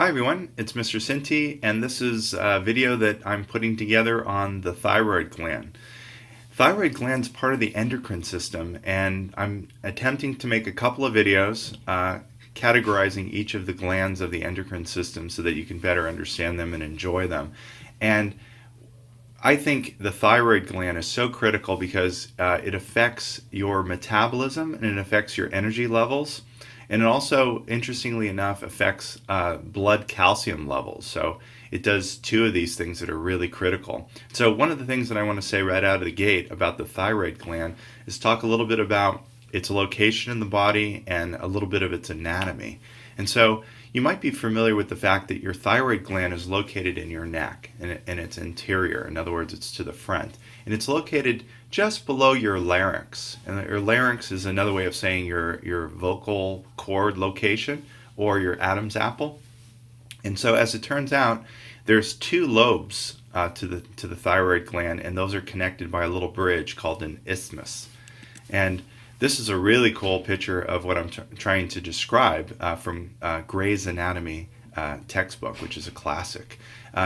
Hi everyone, it's Mr. Sinti, and this is a video that I'm putting together on the thyroid gland. Thyroid gland is part of the endocrine system, and I'm attempting to make a couple of videos categorizing each of the glands of the endocrine system so that you can better understand them and enjoy them. And I think the thyroid gland is so critical because it affects your metabolism and it affects your energy levels. And it also, interestingly enough, affects blood calcium levels. So it does two of these things that are really critical. So one of the things that I want to say right out of the gate about the thyroid gland is talk a little bit about its location in the body and a little bit of its anatomy. And so you might be familiar with the fact that your thyroid gland is located in your neck and it's interior. In other words, it's to the front. And it's located just below your larynx. And your larynx is another way of saying your vocal cord location or your Adam's apple. And so as it turns out, there's two lobes to the thyroid gland, and those are connected by a little bridge called an isthmus. And this is a really cool picture of what I'm trying to describe from Gray's Anatomy textbook, which is a classic.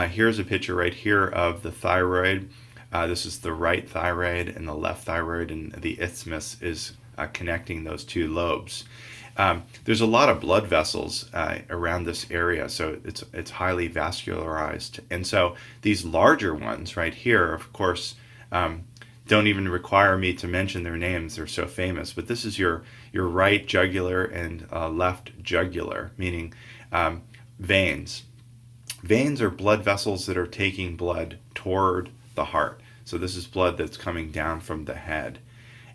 Here's a picture right here of the thyroid. This is the right thyroid and the left thyroid, and the isthmus is connecting those two lobes. There's a lot of blood vessels around this area, so it's highly vascularized. And so these larger ones right here, of course, don't even require me to mention their names. They're so famous. But this is your right jugular and left jugular, meaning veins. Veins are blood vessels that are taking blood toward the heart. So this is blood that's coming down from the head.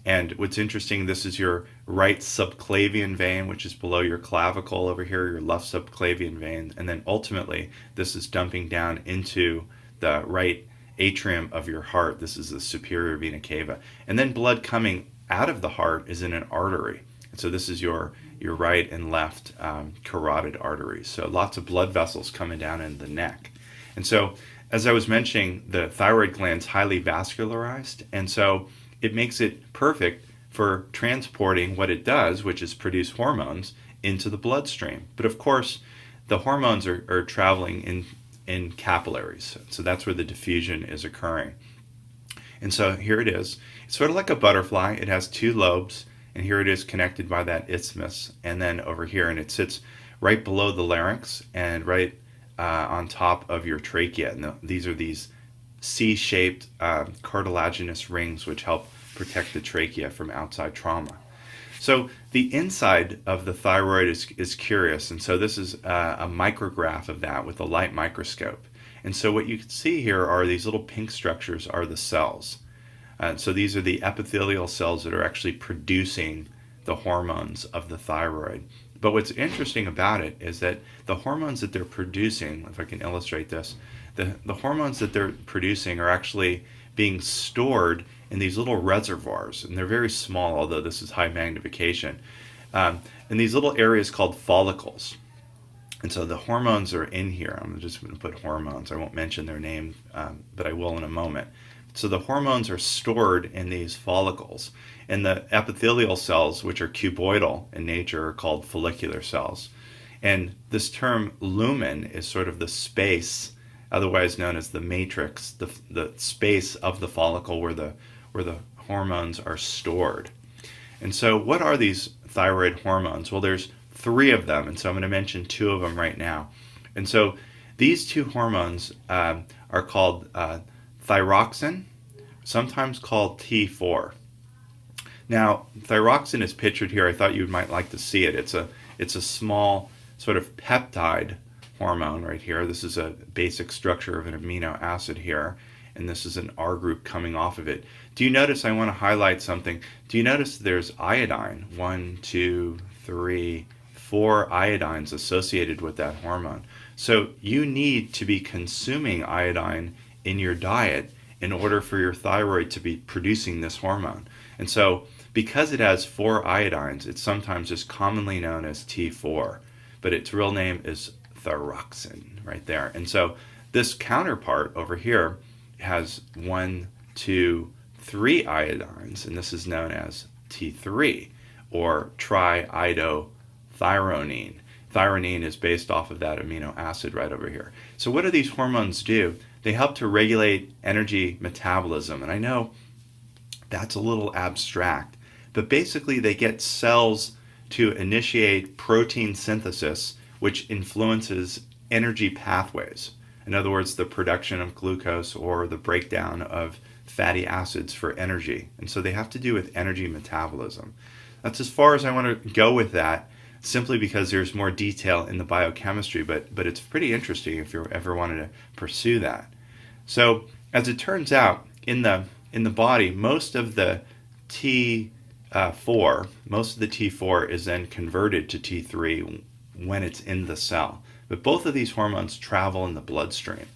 And what's interesting, this is your right subclavian vein, which is below your clavicle over here, your left subclavian vein. And then ultimately, this is dumping down into the right atrium of your heart. This is the superior vena cava. And then blood coming out of the heart is in an artery. And so this is your right and left carotid arteries. So lots of blood vessels coming down in the neck. And so, as I was mentioning, the thyroid gland is highly vascularized, and so it makes it perfect for transporting what it does, which is produce hormones, into the bloodstream. But of course, the hormones are traveling in capillaries. So that's where the diffusion is occurring. And so here it is. It's sort of like a butterfly. It has two lobes, and here it is connected by that isthmus. And then over here, and it sits right below the larynx and right on top of your trachea. And these are these C-shaped cartilaginous rings which help protect the trachea from outside trauma. So the inside of the thyroid is curious, and so this is a micrograph of that with a light microscope. And so what you can see here are these little pink structures are the cells. So these are the epithelial cells that are actually producing the hormones of the thyroid. But what's interesting about it is that the hormones that they're producing, if I can illustrate this, the hormones that they're producing are actually being stored in these little reservoirs, and they're very small, although this is high magnification, in these little areas called follicles. And so the hormones are in here. I'm just going to put hormones. I won't mention their name, but I will in a moment. So the hormones are stored in these follicles, and the epithelial cells, which are cuboidal in nature, are called follicular cells. And this term lumen is sort of the space, otherwise known as the matrix, the space of the follicle where the hormones are stored. And so what are these thyroid hormones? Well, there's three of them, and so I'm going to mention two of them right now. And so these two hormones are called thyroxin, sometimes called T4. Now, thyroxin is pictured here. I thought you might like to see it. It's a small sort of peptide hormone right here. This is a basic structure of an amino acid here, and this is an R group coming off of it. Do you notice, I want to highlight something. Do you notice there's iodine? 1, 2, 3, 4 iodines associated with that hormone. So you need to be consuming iodine in your diet in order for your thyroid to be producing this hormone. And so because it has 4 iodines, it's sometimes just commonly known as T4, but its real name is thyroxin right there. And so this counterpart over here has 1, 2, 3 iodines, and this is known as T3 or triiodothyronine. Thymine is based off of that amino acid right over here. So what do these hormones do? They help to regulate energy metabolism. And I know that's a little abstract, but basically they get cells to initiate protein synthesis, which influences energy pathways. In other words, the production of glucose or the breakdown of fatty acids for energy. And so they have to do with energy metabolism. That's as far as I want to go with that, simply because there's more detail in the biochemistry, but it's pretty interesting if you ever wanted to pursue that. So as it turns out, in the body, most of the T4 is then converted to T3 when it's in the cell. But both of these hormones travel in the bloodstream.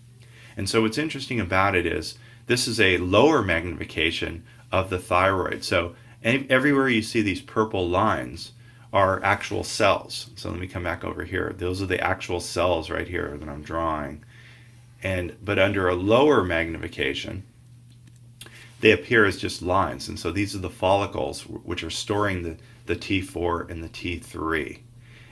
And so what's interesting about it is this is a lower magnification of the thyroid. So everywhere you see these purple lines are actual cells. So let me come back over here. Those are the actual cells right here that I'm drawing. But under a lower magnification, they appear as just lines. And so these are the follicles which are storing the T4 and the T3.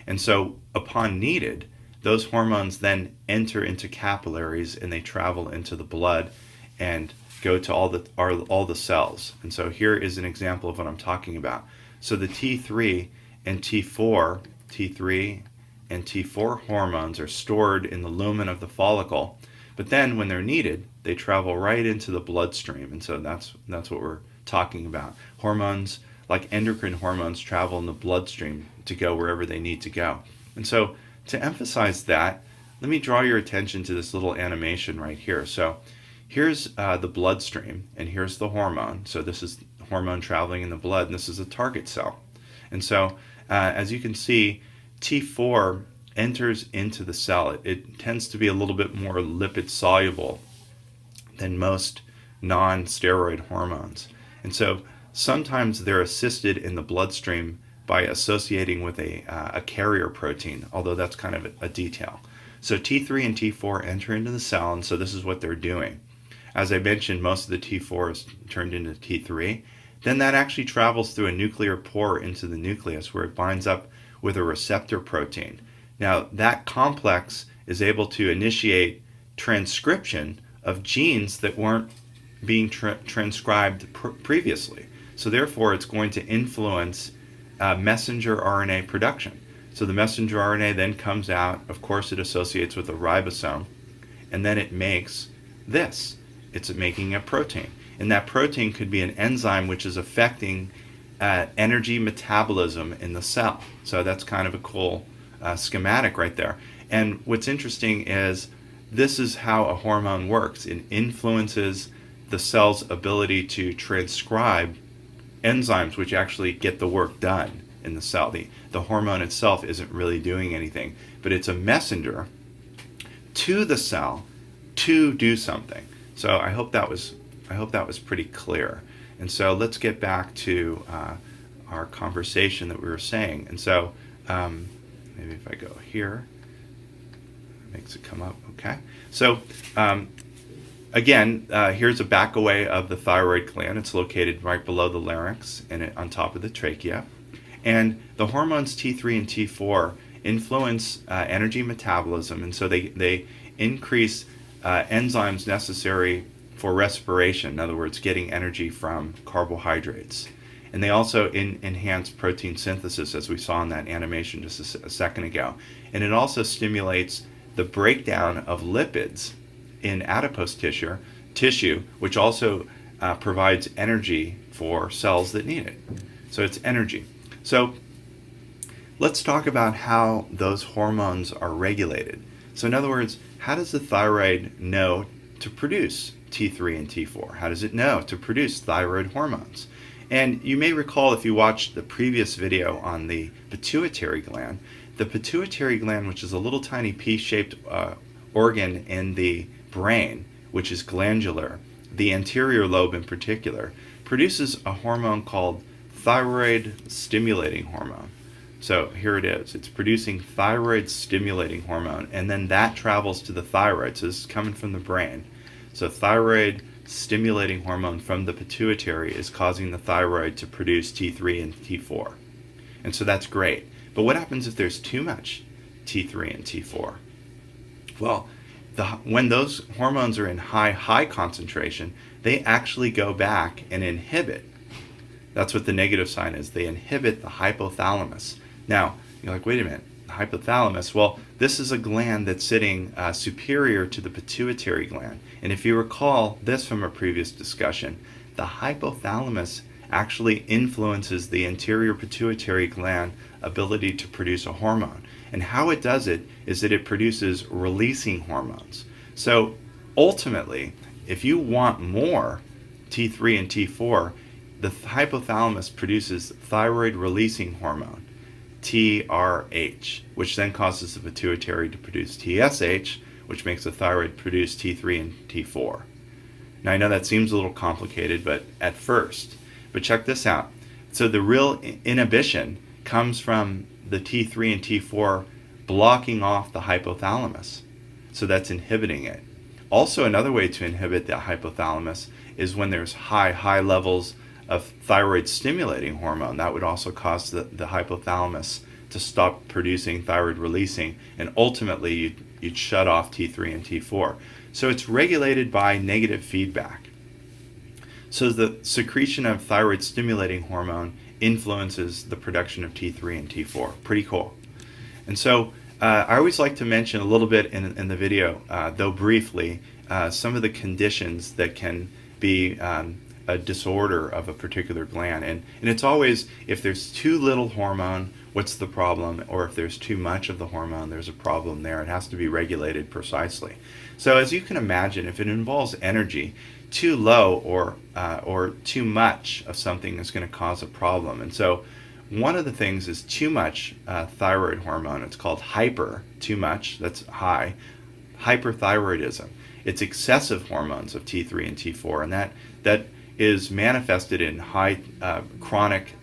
And so upon needed, those hormones then enter into capillaries and they travel into the blood and go to all the cells. And so here is an example of what I'm talking about. So the T3 and T4 hormones are stored in the lumen of the follicle, but then when they're needed, they travel right into the bloodstream. And so that's what we're talking about. Hormones, like endocrine hormones, travel in the bloodstream to go wherever they need to go. And so to emphasize that, let me draw your attention to this little animation right here. So here's the bloodstream, and here's the hormone. So this is hormone traveling in the blood, and this is a target cell. And so as you can see, T4 enters into the cell. It tends to be a little bit more lipid soluble than most non-steroid hormones. And so sometimes they're assisted in the bloodstream by associating with a carrier protein, although that's kind of a detail. So T3 and T4 enter into the cell, and so this is what they're doing. As I mentioned, most of the T4 is turned into T3. Then that actually travels through a nuclear pore into the nucleus, where it binds up with a receptor protein. Now, that complex is able to initiate transcription of genes that weren't being transcribed previously. So therefore, it's going to influence messenger RNA production. So the messenger RNA then comes out. Of course, it associates with a ribosome, and then it makes this. It's making a protein. And that protein could be an enzyme which is affecting energy metabolism in the cell. So that's kind of a cool schematic right there. And what's interesting is this is how a hormone works. It influences the cell's ability to transcribe enzymes which actually get the work done in the cell. The hormone itself isn't really doing anything, but it's a messenger to the cell to do something. So I hope that was pretty clear. And so let's get back to our conversation that we were saying. And so maybe if I go here, it makes it come up. Okay. So again, here's a back away of the thyroid gland. It's located right below the larynx and on top of the trachea. And the hormones T3 and T4 influence energy metabolism, and so they increase enzymes necessary for respiration, in other words, getting energy from carbohydrates. And they also enhance protein synthesis, as we saw in that animation just a second ago. And it also stimulates the breakdown of lipids in adipose tissue, which also provides energy for cells that need it. So it's energy. So let's talk about how those hormones are regulated. So in other words, how does the thyroid know to produce T3 and T4? How does it know to produce thyroid hormones? And you may recall, if you watched the previous video on the pituitary gland, which is a little tiny pea-shaped organ in the brain, which is glandular, the anterior lobe in particular, produces a hormone called thyroid stimulating hormone. So here it is. It's producing thyroid stimulating hormone, and then that travels to the thyroid. So this is coming from the brain. So thyroid stimulating hormone from the pituitary is causing the thyroid to produce T3 and T4. And so that's great. But what happens if there's too much T3 and T4. Well, when those hormones are in high concentration, they actually go back and inhibit. That's what the negative sign is. They inhibit the hypothalamus. Now, you're like, wait a minute, the hypothalamus? Well, this is a gland that's sitting superior to the pituitary gland. And if you recall this from a previous discussion, the hypothalamus actually influences the anterior pituitary gland ability to produce a hormone. And how it does it is that it produces releasing hormones. So ultimately, if you want more T3 and T4, the hypothalamus produces thyroid releasing hormone, TRH, which then causes the pituitary to produce TSH, which makes the thyroid produce T3 and T4. Now I know that seems a little complicated, but at first. But check this out. So the real inhibition comes from the T3 and T4 blocking off the hypothalamus. So that's inhibiting it. Also, another way to inhibit the hypothalamus is when there's high levels of thyroid stimulating hormone. That would also cause the hypothalamus to stop producing thyroid releasing, and ultimately you'd shut off T3 and T4. So it's regulated by negative feedback. So the secretion of thyroid stimulating hormone influences the production of T3 and T4. Pretty cool. And so I always like to mention a little bit in the video, though briefly, some of the conditions that can be a disorder of a particular gland. And it's always, if there's too little hormone, what's the problem? Or if there's too much of the hormone, there's a problem there. It has to be regulated precisely. So as you can imagine, if it involves energy, too low or too much of something is going to cause a problem. And so one of the things is too much thyroid hormone. It's called too much, that's high, hyperthyroidism. It's excessive hormones of T3 and T4, and that is manifested in high chronic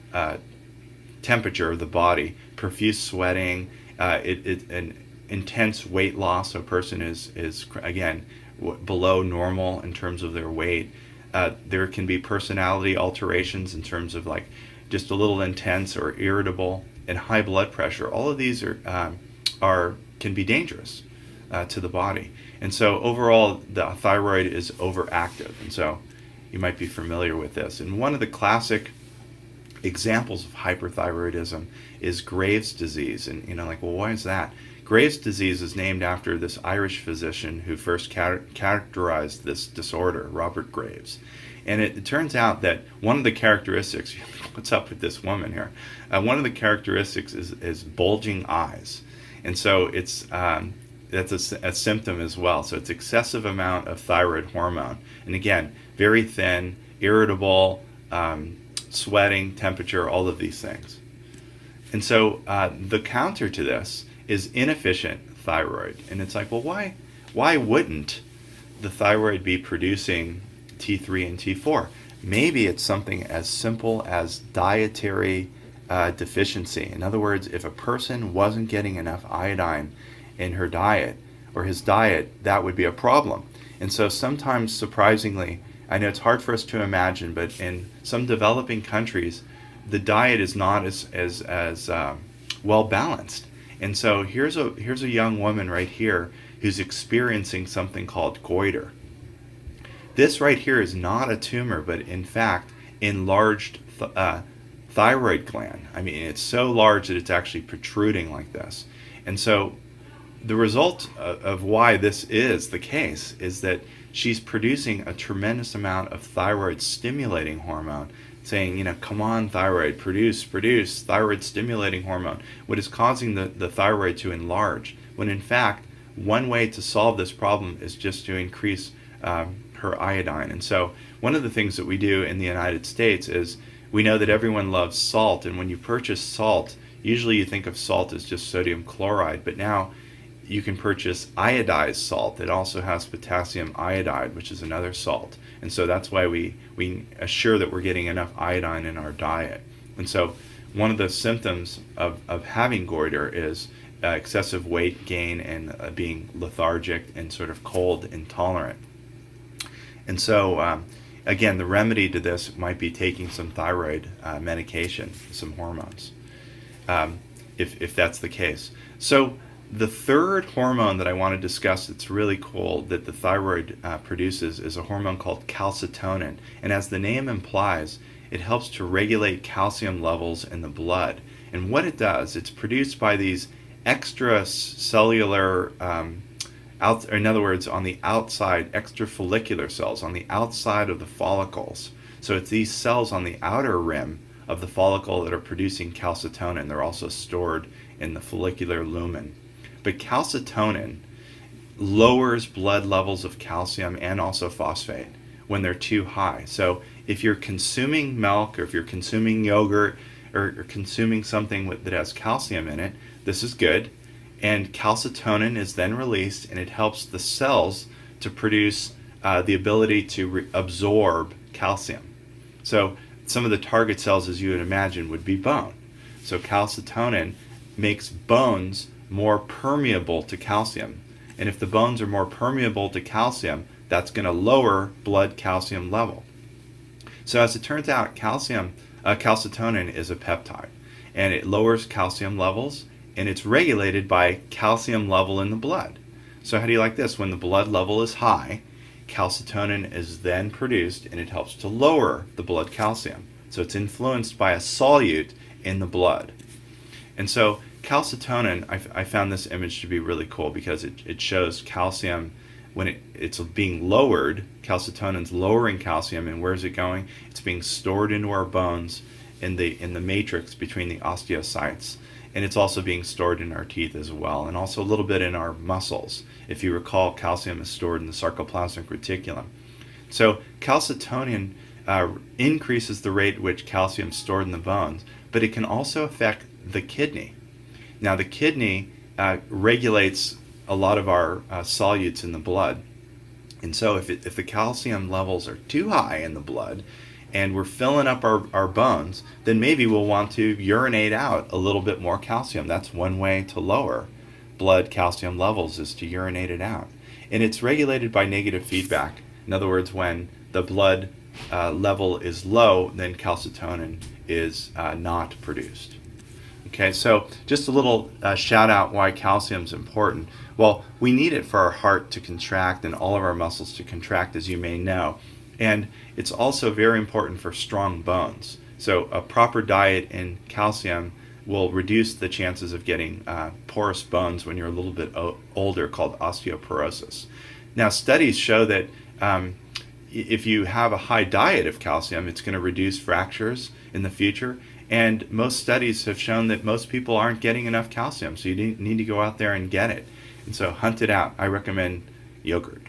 temperature of the body, profuse sweating, an intense weight loss. So a person is again below normal in terms of their weight. There can be personality alterations in terms of like just a little intense or irritable, and high blood pressure. All of these can be dangerous to the body. And so overall, the thyroid is overactive. And so you might be familiar with this. And one of the classic examples of hyperthyroidism is Graves' disease. And like, well, why is that? Graves' disease is named after this Irish physician who first characterized this disorder, Robert Graves. And it turns out that one of the characteristics, what's up with this woman here? One of the characteristics is bulging eyes. And so it's that's a symptom as well. So it's excessive amount of thyroid hormone. And again, very thin, irritable, sweating, temperature, all of these things. And so the counter to this is inefficient thyroid. And it's like, well, why wouldn't the thyroid be producing T3 and T4? Maybe it's something as simple as dietary deficiency. In other words, if a person wasn't getting enough iodine in her diet or his diet, that would be a problem. And so sometimes, surprisingly, I know it's hard for us to imagine, but in some developing countries, the diet is not as well balanced. And so here's a young woman right here who's experiencing something called goiter. This right here is not a tumor, but in fact enlarged thyroid gland. I mean, it's so large that it's actually protruding like this. And so the result of why this is the case is that she's producing a tremendous amount of thyroid stimulating hormone, saying, come on, thyroid, produce thyroid stimulating hormone, what is causing the thyroid to enlarge, when in fact, one way to solve this problem is just to increase her iodine. And so one of the things that we do in the United States is we know that everyone loves salt, and when you purchase salt, usually you think of salt as just sodium chloride, but now you can purchase iodized salt. It also has potassium iodide, which is another salt. And so that's why we assure that we're getting enough iodine in our diet. And so one of the symptoms of having goiter is excessive weight gain and being lethargic and sort of cold intolerant. And so again, the remedy to this might be taking some thyroid medication, some hormones, if that's the case. So The third hormone that I want to discuss that's really cool that the thyroid produces is a hormone called calcitonin. And as the name implies, it helps to regulate calcium levels in the blood. And what it does, it's produced by these extracellular, in other words, on the outside, extrafollicular cells, on the outside of the follicles. So it's these cells on the outer rim of the follicle that are producing calcitonin. They're also stored in the follicular lumen. But calcitonin lowers blood levels of calcium and also phosphate when they're too high. So if you're consuming milk, or if you're consuming yogurt, or consuming something that has calcium in it, this is good. And calcitonin is then released, and it helps the cells to produce the ability to absorb calcium. So some of the target cells, as you would imagine, would be bone. So calcitonin makes bones more permeable to calcium. And if the bones are more permeable to calcium, that's going to lower blood calcium level. So as it turns out, calcitonin is a peptide, and it lowers calcium levels, and it's regulated by calcium level in the blood. So how do you like this? When the blood level is high, calcitonin is then produced, and it helps to lower the blood calcium. So it's influenced by a solute in the blood. And so calcitonin, I found this image to be really cool because it shows calcium when it's being lowered. Calcitonin's lowering calcium, and where's it going? It's being stored into our bones in the matrix between the osteocytes, and it's also being stored in our teeth as well, and also a little bit in our muscles. If you recall, calcium is stored in the sarcoplasmic reticulum. So calcitonin increases the rate at which calcium is stored in the bones, but it can also affect the kidney. Now the kidney regulates a lot of our solutes in the blood. And so if the calcium levels are too high in the blood and we're filling up our bones, then maybe we'll want to urinate out a little bit more calcium. That's one way to lower blood calcium levels, is to urinate it out. And it's regulated by negative feedback. In other words, when the blood level is low, then calcitonin is not produced. Okay, so just a little shout out why calcium is important. Well, we need it for our heart to contract and all of our muscles to contract, as you may know. And it's also very important for strong bones. So a proper diet in calcium will reduce the chances of getting porous bones when you're a little bit older, called osteoporosis. Now, studies show that if you have a high diet of calcium, it's going to reduce fractures in the future. And most studies have shown that most people aren't getting enough calcium, so you need to go out there and get it. And so hunt it out. I recommend yogurt.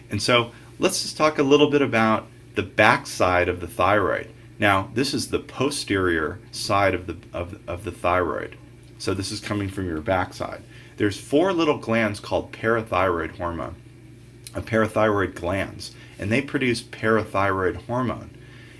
And so let's just talk a little bit about the back side of the thyroid. Now, this is the posterior side of the thyroid. So this is coming from your backside. There's 4 little glands called parathyroid glands, and they produce parathyroid hormone.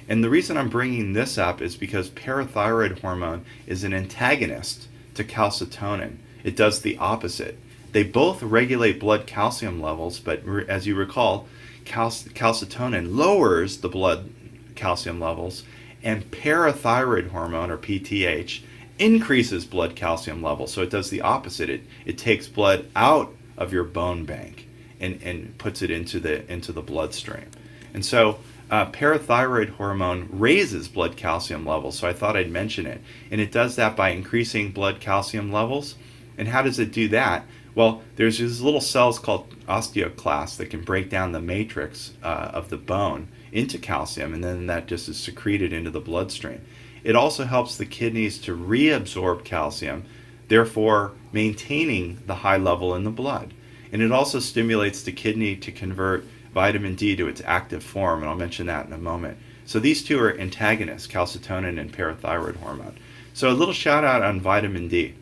And the reason I'm bringing this up is because parathyroid hormone is an antagonist to calcitonin. It does the opposite. They both regulate blood calcium levels, but as you recall, calcitonin lowers the blood calcium levels, and parathyroid hormone, or PTH, increases blood calcium levels. So it does the opposite. It takes blood out of your bone bank and puts it into the bloodstream. And so parathyroid hormone raises blood calcium levels, so I thought I'd mention it. And it does that by increasing blood calcium levels. And how does it do that? Well, there's these little cells called osteoclasts that can break down the matrix of the bone into calcium, and then that just is secreted into the bloodstream. It also helps the kidneys to reabsorb calcium, therefore maintaining the high level in the blood. And it also stimulates the kidney to convert vitamin D to its active form, and I'll mention that in a moment. So these two are antagonists, calcitonin and parathyroid hormone. So a little shout out on vitamin D.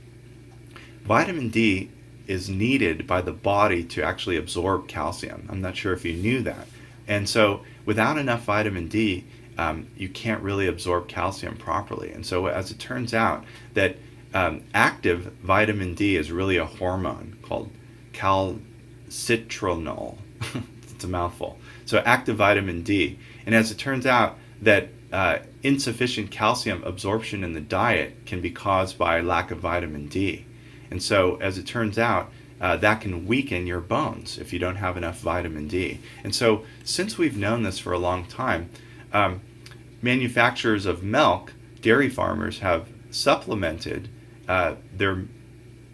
Vitamin D is needed by the body to actually absorb calcium. I'm not sure if you knew that. And so without enough vitamin D, you can't really absorb calcium properly. And so as it turns out that active vitamin D is really a hormone called calcitronol. It's a mouthful. So active vitamin D. And as it turns out that insufficient calcium absorption in the diet can be caused by lack of vitamin D. And so, as it turns out, that can weaken your bones if you don't have enough vitamin D. And so, since we've known this for a long time, um, manufacturers of milk, dairy farmers, have supplemented their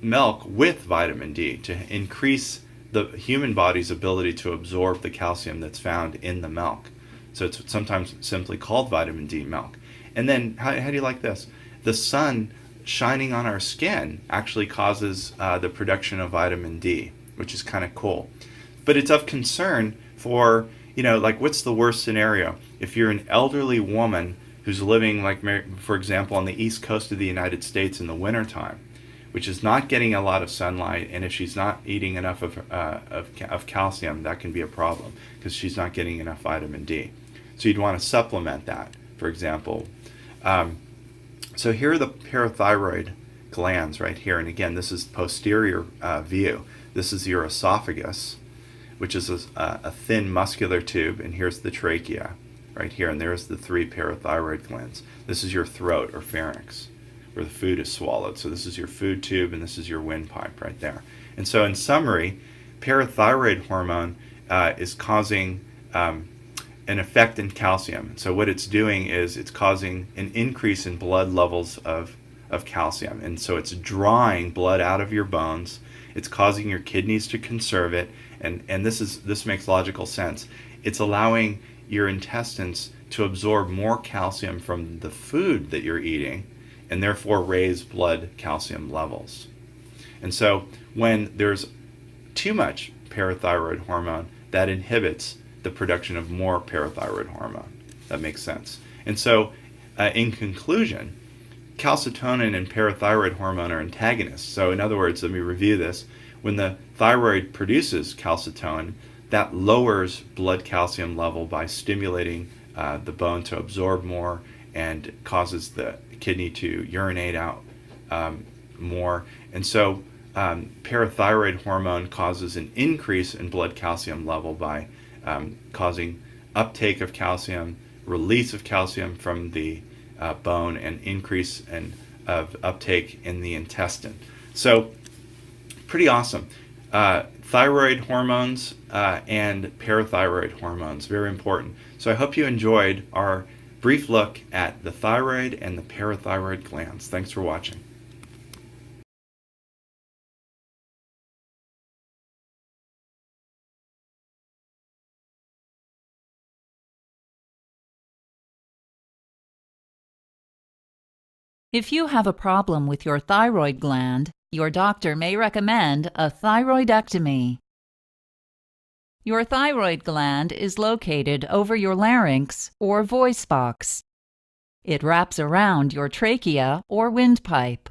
milk with vitamin D to increase the human body's ability to absorb the calcium that's found in the milk. So it's sometimes simply called vitamin D milk. And then, how do you like this? The sun shining on our skin actually causes the production of vitamin D, which is kind of cool. But it's of concern for, like, what's the worst scenario? If you're an elderly woman who's living, like, for example, on the east coast of the United States in the wintertime, which is not getting a lot of sunlight, and if she's not eating enough of calcium, that can be a problem because she's not getting enough vitamin D. So you'd want to supplement that, for example. So here are the parathyroid glands right here. And again, this is posterior view. This is your esophagus, which is a thin muscular tube. And here's the trachea right here. And there's the 3 parathyroid glands. This is your throat or pharynx, where the food is swallowed. So this is your food tube, and this is your windpipe right there. And so in summary, parathyroid hormone is causing an effect in calcium. So what it's doing is it's causing an increase in blood levels of calcium. And so it's drawing blood out of your bones. It's causing your kidneys to conserve it. And this makes logical sense. It's allowing your intestines to absorb more calcium from the food that you're eating, and therefore raise blood calcium levels. And so when there's too much parathyroid hormone, that inhibits the production of more parathyroid hormone. That makes sense. And so, in conclusion, calcitonin and parathyroid hormone are antagonists. So in other words, let me review this. When the thyroid produces calcitonin, that lowers blood calcium level by stimulating the bone to absorb more and causes the kidney to urinate out more. And so parathyroid hormone causes an increase in blood calcium level by causing uptake of calcium, release of calcium from the bone, and increase of uptake in the intestine. So pretty awesome. Thyroid hormones and parathyroid hormones, very important. So I hope you enjoyed our brief look at the thyroid and the parathyroid glands. Thanks for watching. If you have a problem with your thyroid gland, your doctor may recommend a thyroidectomy. Your thyroid gland is located over your larynx or voice box. It wraps around your trachea or windpipe.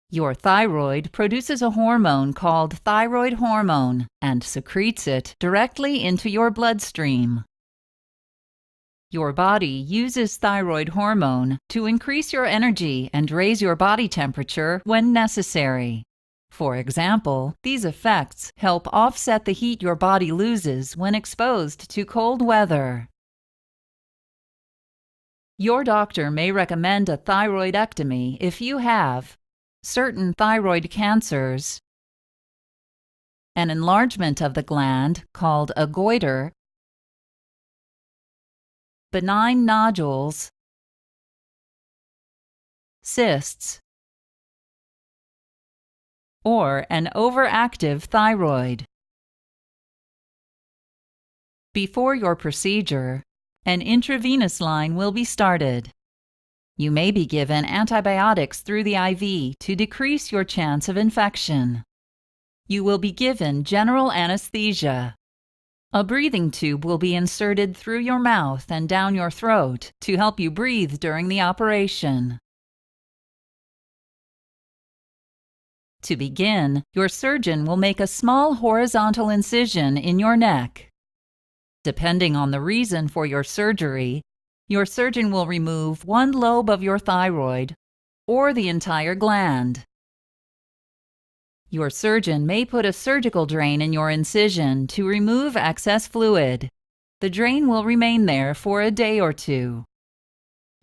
Your thyroid produces a hormone called thyroid hormone and secretes it directly into your bloodstream. Your body uses thyroid hormone to increase your energy and raise your body temperature when necessary. For example, these effects help offset the heat your body loses when exposed to cold weather. Your doctor may recommend a thyroidectomy if you have certain thyroid cancers, an enlargement of the gland called a goiter, benign nodules, cysts, or an overactive thyroid. Before your procedure, an intravenous line will be started. You may be given antibiotics through the IV to decrease your chance of infection. You will be given general anesthesia. A breathing tube will be inserted through your mouth and down your throat to help you breathe during the operation. To begin, your surgeon will make a small horizontal incision in your neck. Depending on the reason for your surgery, your surgeon will remove one lobe of your thyroid or the entire gland. Your surgeon may put a surgical drain in your incision to remove excess fluid. The drain will remain there for a day or two.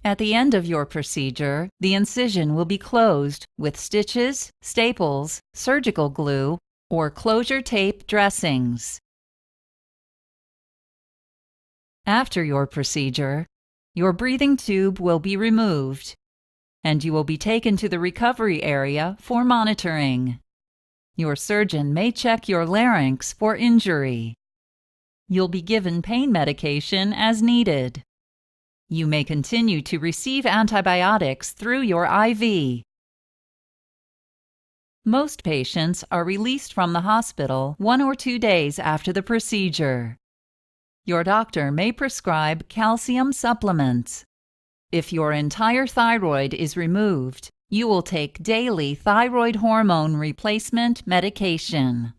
At the end of your procedure, the incision will be closed with stitches, staples, surgical glue, or closure tape dressings. After your procedure, your breathing tube will be removed, and you will be taken to the recovery area for monitoring. Your surgeon may check your larynx for injury. You'll be given pain medication as needed. You may continue to receive antibiotics through your IV. Most patients are released from the hospital 1 or 2 days after the procedure. Your doctor may prescribe calcium supplements. If your entire thyroid is removed, you will take daily thyroid hormone replacement medication.